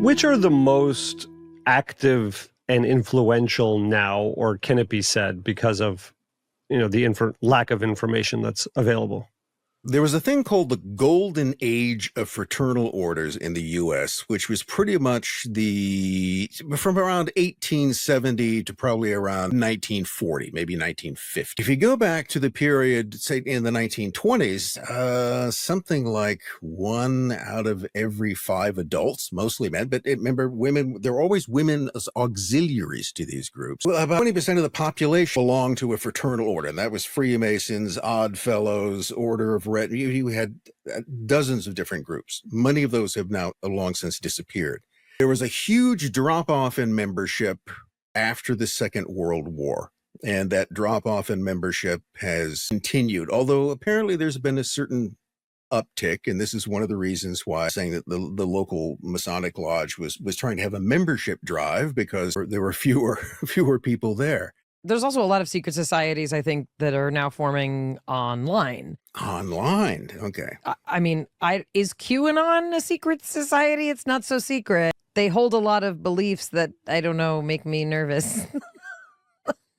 Which are the most active and influential now, or can it be said, because of the lack of information that's available? There was a thing called the Golden Age of Fraternal Orders in the U.S., which was pretty much from around 1870 to probably around 1940, maybe 1950. If you go back to the period, say in the 1920s, something like 1 out of every 5 adults, mostly men, but remember, women, there were always women as auxiliaries to these groups. Well, about 20% of the population belonged to a fraternal order, and that was Freemasons, Odd Fellows, Order of You had dozens of different groups. Many of those have now long since disappeared. There was a huge drop-off in membership after the Second World War, and that drop-off in membership has continued, although apparently there's been a certain uptick, and this is one of the reasons why I'm saying that the local Masonic Lodge was trying to have a membership drive, because there were fewer people there. There's also a lot of secret societies, I think, that are now forming online. Online, okay. I mean, is QAnon a secret society? It's not so secret. They hold a lot of beliefs that, I don't know, make me nervous.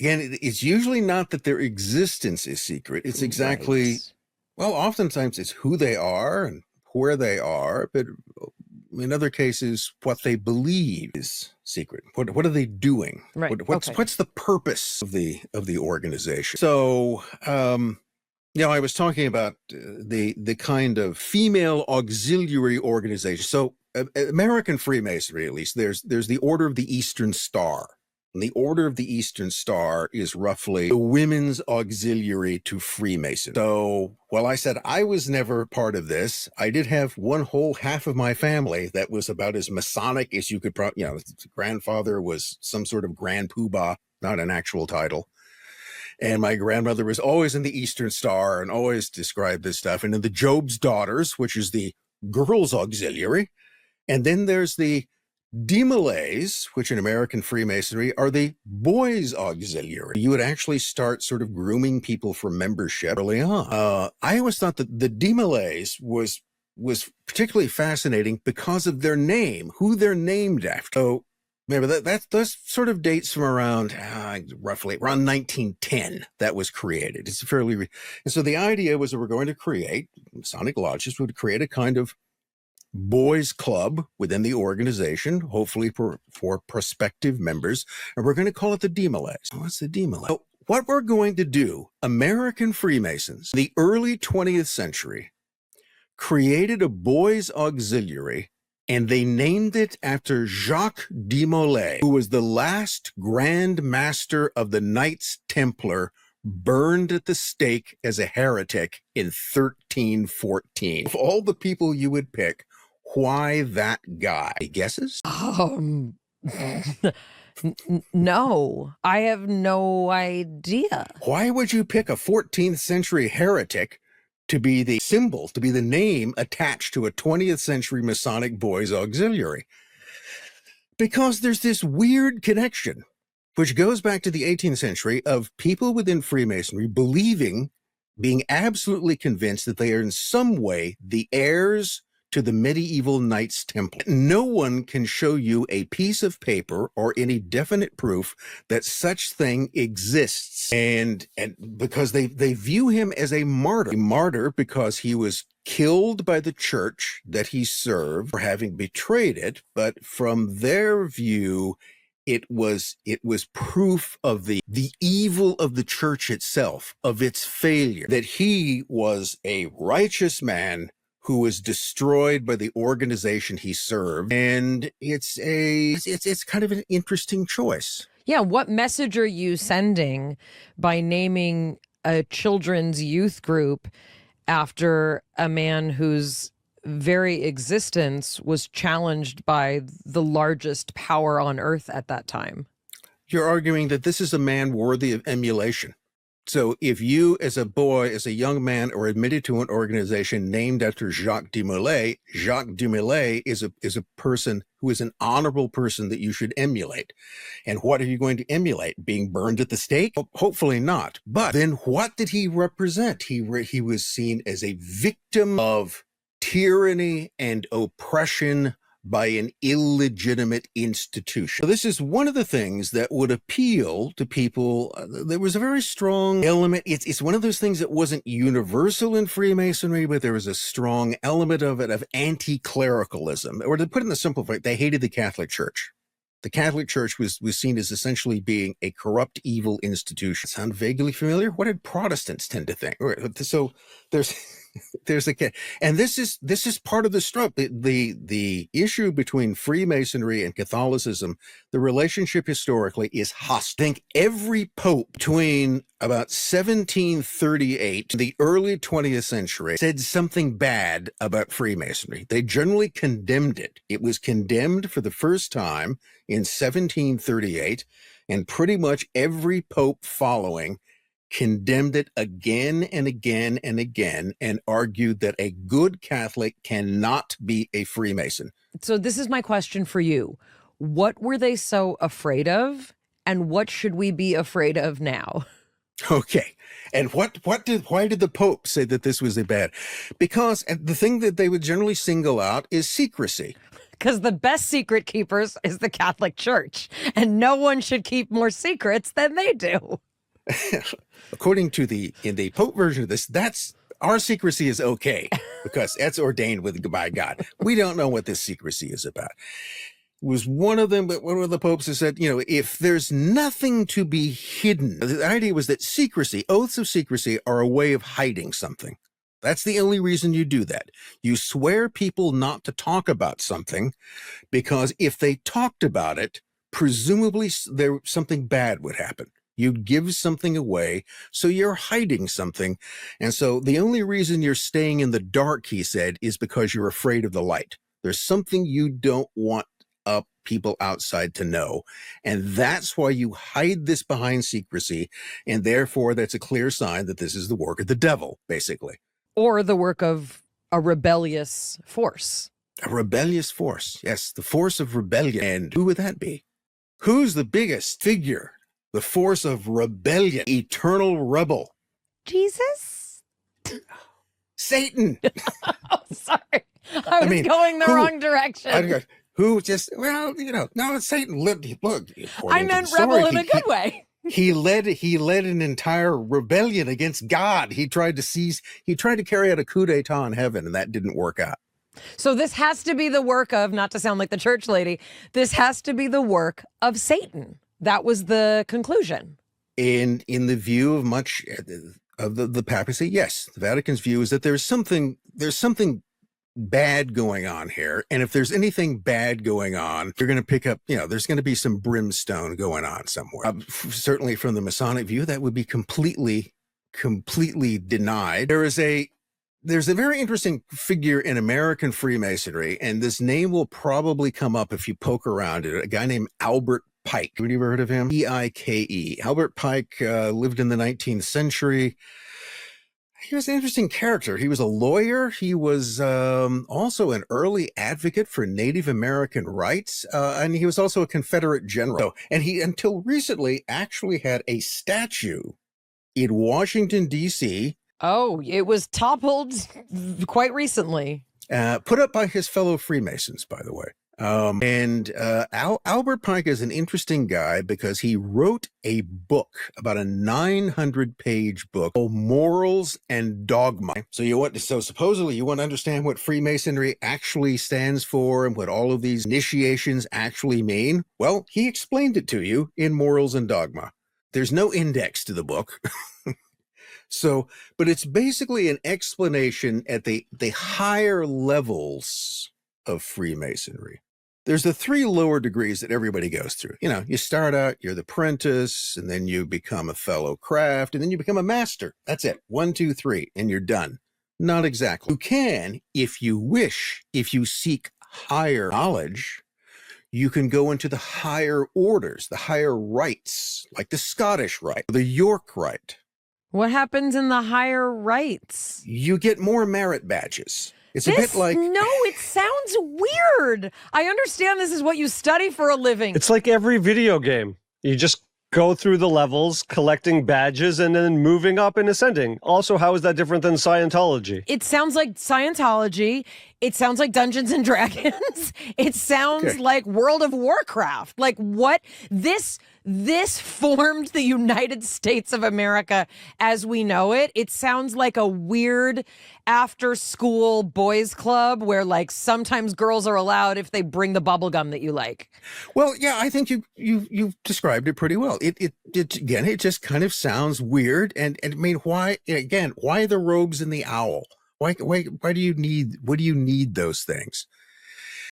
And it's usually not that their existence is secret. It's exactly, right. Well, oftentimes it's who they are and where they are, but in other cases, what they believe is secret. What are they doing? Right. What's the purpose of the organization? So, I was talking about the kind of female auxiliary organization. So, American Freemasonry, at least, there's the Order of the Eastern Star. And the Order of the Eastern Star is roughly the women's auxiliary to Freemason. So, while I said I was never part of this, I did have one whole half of my family that was about as Masonic as you could his grandfather was some sort of Grand Poobah, not an actual title. And my grandmother was always in the Eastern Star and always described this stuff. And in the Job's Daughters, which is the girls' auxiliary. And then there's the Demolays, which in American Freemasonry are the boys' auxiliary. You would actually start sort of grooming people for membership early on. I always thought that the Demolays was particularly fascinating because of their name, who they're named after. So remember that sort of dates from around roughly around 1910 that was created. It's and so the idea was that we're going to create, Masonic lodges would create a kind of boys club within the organization, hopefully for prospective members, and we're going to call it the Demolays. What's the Demolay? So what we're going to do, American Freemasons, in the early 20th century, created a boys auxiliary, and they named it after Jacques de Molay, who was the last Grand Master of the Knights Templar, burned at the stake as a heretic in 1314. Of all the people you would pick, why that guy? Any guesses? No, I have no idea. Why would you pick a 14th century heretic to be the symbol, to be the name attached to a 20th century Masonic boys auxiliary? Because there's this weird connection, which goes back to the 18th century, of people within Freemasonry being absolutely convinced that they are in some way the heirs to the medieval Knights Templar. No one can show you a piece of paper or any definite proof that such thing exists. And because they view him as a martyr because he was killed by the church that he served for having betrayed it. But from their view, it was proof of the evil of the church itself, of its failure, that he was a righteous man who was destroyed by the organization he served. And it's kind of an interesting choice. Yeah, what message are you sending by naming a children's youth group after a man whose very existence was challenged by the largest power on earth at that time? You're arguing that this is a man worthy of emulation. So if you, as a boy, as a young man, are admitted to an organization named after Jacques de Molay is a person who is an honorable person that you should emulate. And what are you going to emulate? Being burned at the stake? Hopefully not. But then what did he represent? He was seen as a victim of tyranny and oppression by an illegitimate institution. So this is one of the things that would appeal to people. There was a very strong element. It's one of those things that wasn't universal in Freemasonry, but there was a strong element of it of anti-clericalism. Or to put it in the simple way, they hated the Catholic Church. The Catholic Church was seen as essentially being a corrupt, evil institution. Sound vaguely familiar? What did Protestants tend to think? So there's and this is part of the struggle. The issue between Freemasonry and Catholicism, the relationship historically is hostile. I think every pope between about 1738 to the early 20th century said something bad about Freemasonry. They generally condemned it. It was condemned for the first time in 1738, and pretty much every pope following condemned it again and again and again, and argued that a good Catholic cannot be a Freemason. So this is my question for you. What were they so afraid of, and what should we be afraid of now? Okay. And why did the Pope say that this was a bad? Because the thing that they would generally single out is secrecy. Because the best secret keepers is the Catholic Church, and no one should keep more secrets than they do. According to in the Pope version of this, that's our secrecy is okay because that's ordained by God. We don't know what this secrecy is about. It was one of them, but one of the popes has said, if there's nothing to be hidden, the idea was that secrecy, oaths of secrecy, are a way of hiding something. That's the only reason you do that. You swear people not to talk about something because if they talked about it, presumably something bad would happen. You'd give something away, so you're hiding something. And so the only reason you're staying in the dark, he said, is because you're afraid of the light. There's something you don't want people outside to know. And that's why you hide this behind secrecy. And therefore, that's a clear sign that this is the work of the devil, basically. Or the work of a rebellious force. A rebellious force. Yes, the force of rebellion. And who would that be? Who's the biggest figure? The force of rebellion, eternal rebel. Jesus? Satan. Oh, sorry. I was going the wrong direction. No, it's Satan. Look, I meant rebel in a good way. He led an entire rebellion against God. He tried to carry out a coup d'etat in heaven, and that didn't work out. So this has to be the work of, not to sound like the church lady, this has to be the work of Satan. That was the conclusion. And in the view of much of the papacy, yes, the Vatican's view is that there's something bad going on here. And if there's anything bad going on, you're going to pick up, there's going to be some brimstone going on somewhere. Certainly from the Masonic view, that would be completely denied. There's a very interesting figure in American Freemasonry, and this name will probably come up if you poke around it, a guy named Albert Pike. Have you ever heard of him? P-I-K-E. Albert Pike lived in the 19th century. He was an interesting character. He was a lawyer. He was also an early advocate for Native American rights, and he was also a Confederate general. And he, until recently, actually had a statue in Washington, D.C. Oh, it was toppled quite recently. Put up by his fellow Freemasons, by the way. Albert Pike is an interesting guy because he wrote a book, about a 900-page book called Morals and Dogma. So supposedly you want to understand what Freemasonry actually stands for and what all of these initiations actually mean? Well, he explained it to you in Morals and Dogma. There's no index to the book. But it's basically an explanation at the higher levels of Freemasonry. There's the 3 lower degrees that everybody goes through. You start out, you're the apprentice, and then you become a fellow craft, and then you become a master. That's it. 1, 2, 3, and you're done. Not exactly. You can, if you wish, if you seek higher knowledge, you can go into the higher orders, the higher rites, like the Scottish Rite, the York Rite. What happens in the higher rites? You get more merit badges. It's a bit like... No, it sounds weird. I understand this is what you study for a living. It's like every video game. You just go through the levels, collecting badges, and then moving up and ascending. Also, how is that different than Scientology? It sounds like Scientology. It sounds like Dungeons and Dragons. It sounds like World of Warcraft. Like what this formed the United States of America as we know it. It sounds like a weird after school boys club where like sometimes girls are allowed if they bring the bubble gum that you like. Well, yeah, I think you've described it pretty well. It again, it just kind of sounds weird. And I mean, why the robes and the owl? Why do you need those things?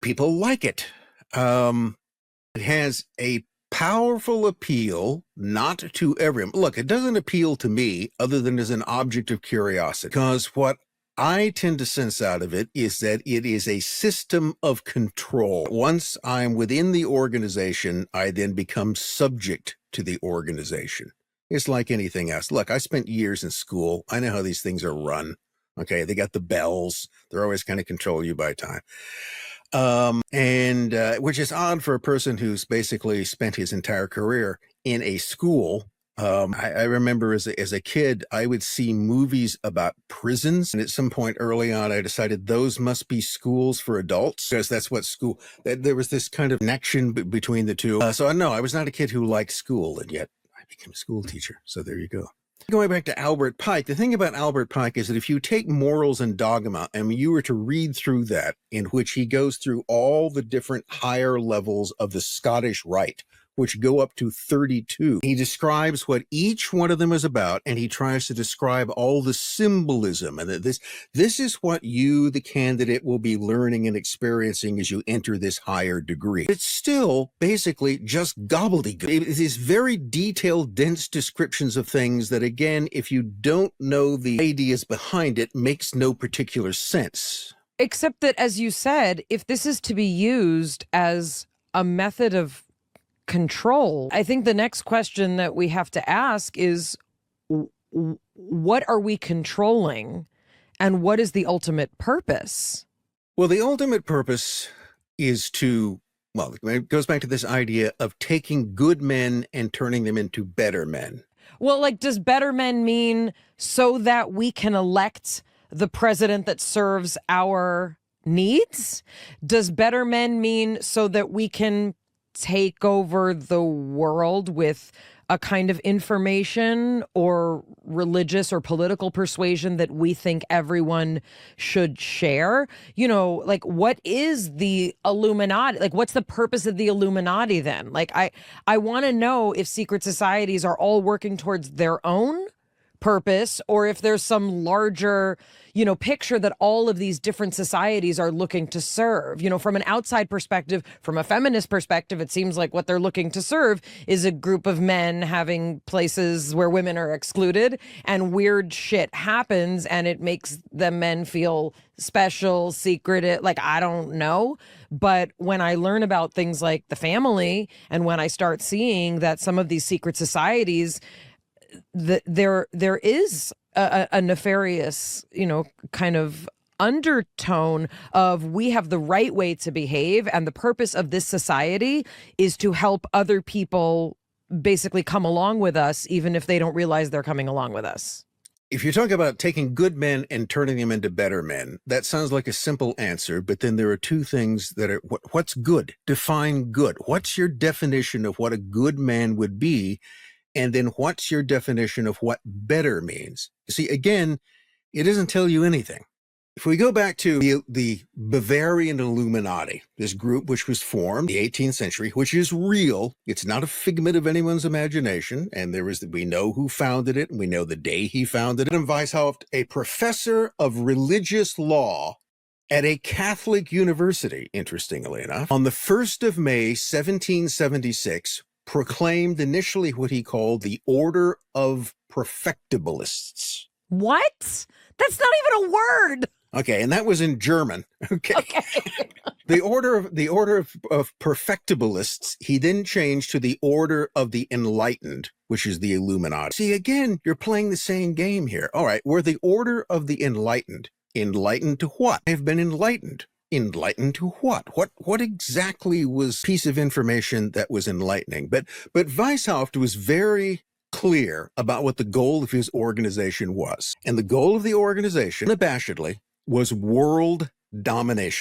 People like it. It has a powerful appeal, not to everyone. Look, it doesn't appeal to me other than as an object of curiosity, because what I tend to sense out of it is that it is a system of control. Once I'm within the organization, I then become subject to the organization. It's like anything else. Look, I spent years in school. I know how these things are run. Okay, they got the bells. They're always kind of control you by time. Which is odd for a person who's basically spent his entire career in a school. I remember as a kid, I would see movies about prisons. And at some point early on, I decided those must be schools for adults, because that's what there was this kind of connection between the two. So no, I was not a kid who liked school, and yet I became a school teacher. So there you go. Going back to Albert Pike, the thing about Albert Pike is that if you take Morals and Dogma and you were to read through that, in which he goes through all the different higher levels of the Scottish Rite, which go up to 32. He describes what each one of them is about, and he tries to describe all the symbolism, and that this is what you, the candidate, will be learning and experiencing as you enter this higher degree. It's still basically just gobbledygook. It is very detailed, dense descriptions of things that, again, if you don't know the ideas behind it, makes no particular sense. Except that, as you said, if this is to be used as a method of control, I think the next question that we have to ask is, what are we controlling, and what is the ultimate purpose? Well, the ultimate purpose is it goes back to this idea of taking good men and turning them into better men. Well, like, does better men mean so that we can elect the president that serves our needs? Does better men mean so that we can take over the world with a kind of information or religious or political persuasion that we think everyone should share? You know, like, what is the Illuminati? Like, what's the purpose of the Illuminati then? Like, I want to know if secret societies are all working towards their own purpose, or if there's some larger, picture that all of these different societies are looking to serve. From an outside perspective, from a feminist perspective, it seems like what they're looking to serve is a group of men having places where women are excluded, and weird shit happens, and it makes the men feel special, secretive, like, I don't know. But when I learn about things like the family, and when I start seeing that some of these secret societies, there is a nefarious, kind of undertone of, we have the right way to behave, and the purpose of this society is to help other people basically come along with us, even if they don't realize they're coming along with us. If you talk about taking good men and turning them into better men, that sounds like a simple answer, but then there are two things that are, what's good? Define good. What's your definition of what a good man would be? And then what's your definition of what better means? See, again, it doesn't tell you anything. If we go back to the Bavarian Illuminati, this group which was formed in the 18th century, which is real, it's not a figment of anyone's imagination, and we know who founded it, and we know the day he founded it. Weishaupt, a professor of religious law at a Catholic university, interestingly enough, on the 1st of May, 1776, proclaimed initially what he called the Order of Perfectibilists. What? That's not even a word. Okay, and that was in German. Okay. The order of Perfectibilists, he then changed to the Order of the Enlightened, which is the Illuminati. See, again, you're playing the same game here. All right, we're the Order of the Enlightened. Enlightened to what? I've been enlightened. Enlightened to what? What exactly was piece of information that was enlightening? But Weishaupt was very clear about what the goal of his organization was. And the goal of the organization, unabashedly, was world domination.